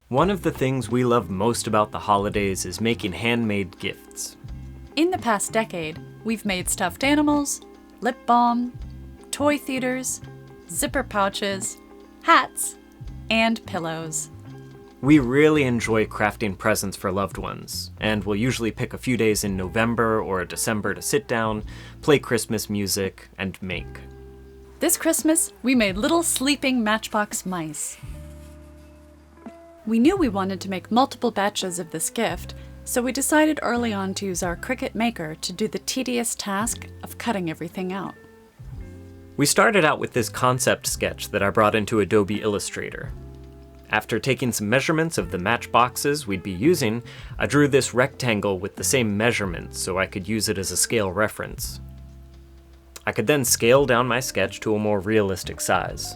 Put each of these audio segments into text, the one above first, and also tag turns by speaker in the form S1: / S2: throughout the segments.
S1: One of the things we love most about the holidays is making handmade gifts.
S2: In the past decade, we've made stuffed animals, lip balm, toy theaters, zipper pouches, hats, and pillows.
S1: We really enjoy crafting presents for loved ones, and we'll usually pick a few days in November or December to sit down, play Christmas music, and make.
S2: This Christmas, we made little sleeping matchbox mice. We knew we wanted to make multiple batches of this gift, so we decided early on to use our Cricut Maker to do the tedious task of cutting everything out.
S1: We started out with this concept sketch that I brought into Adobe Illustrator. After taking some measurements of the matchboxes we'd be using, I drew this rectangle with the same measurements so I could use it as a scale reference. I could then scale down my sketch to a more realistic size.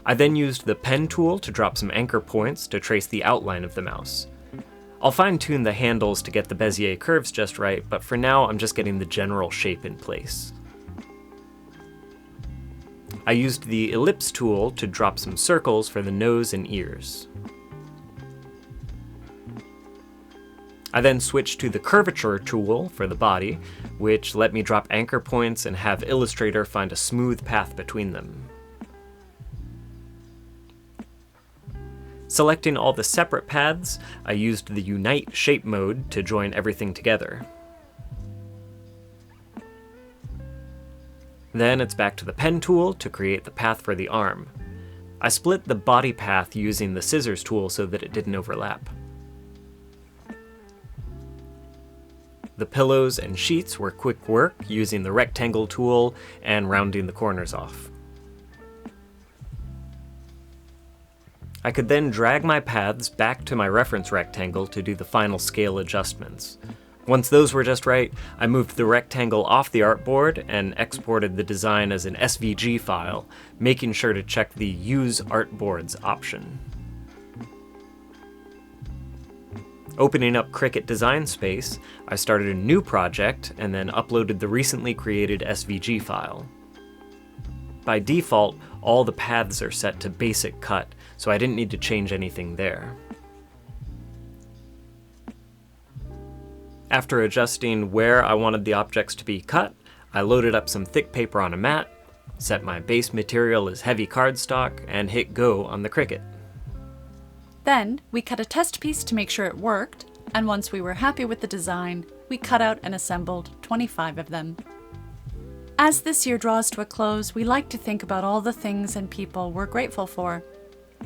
S1: I then used the pen tool to drop some anchor points to trace the outline of the mouse. I'll fine-tune the handles to get the Bezier curves just right, but for now I'm just getting the general shape in place. I used the ellipse tool to drop some circles for the nose and ears. I then switched to the curvature tool for the body, which let me drop anchor points and have Illustrator find a smooth path between them. Selecting all the separate paths, I used the Unite shape mode to join everything together. Then it's back to the pen tool to create the path for the arm. I split the body path using the scissors tool so that it didn't overlap. The pillows and sheets were quick work using the rectangle tool and rounding the corners off. I could then drag my paths back to my reference rectangle to do the final scale adjustments. Once those were just right, I moved the rectangle off the artboard and exported the design as an SVG file, making sure to check the Use Artboards option. Opening up Cricut Design Space, I started a new project and then uploaded the recently created SVG file. By default, all the paths are set to basic cut, so I didn't need to change anything there. After adjusting where I wanted the objects to be cut, I loaded up some thick paper on a mat, set my base material as heavy cardstock, and hit go on the Cricut.
S2: Then, we cut a test piece to make sure it worked, and once we were happy with the design, we cut out and assembled 25 of them. As this year draws to a close, we like to think about all the things and people we're grateful for.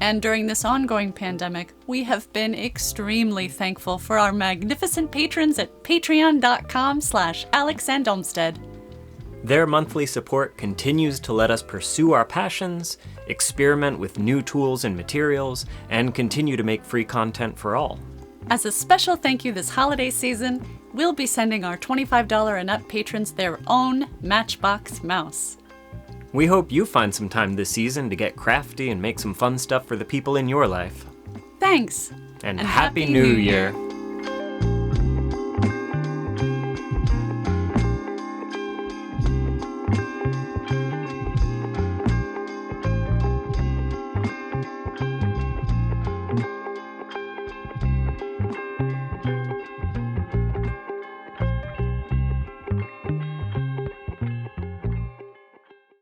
S2: And during this ongoing pandemic, we have been extremely thankful for our magnificent patrons at patreon.com/AlexandOlmsted.
S1: Their monthly support continues to let us pursue our passions, experiment with new tools and materials, and continue to make free content for all.
S2: As a special thank you this holiday season, we'll be sending our $25 and up patrons their own Matchbox mouse.
S1: We hope you find some time this season to get crafty and make some fun stuff for the people in your life.
S2: Thanks!
S1: And Happy New Year!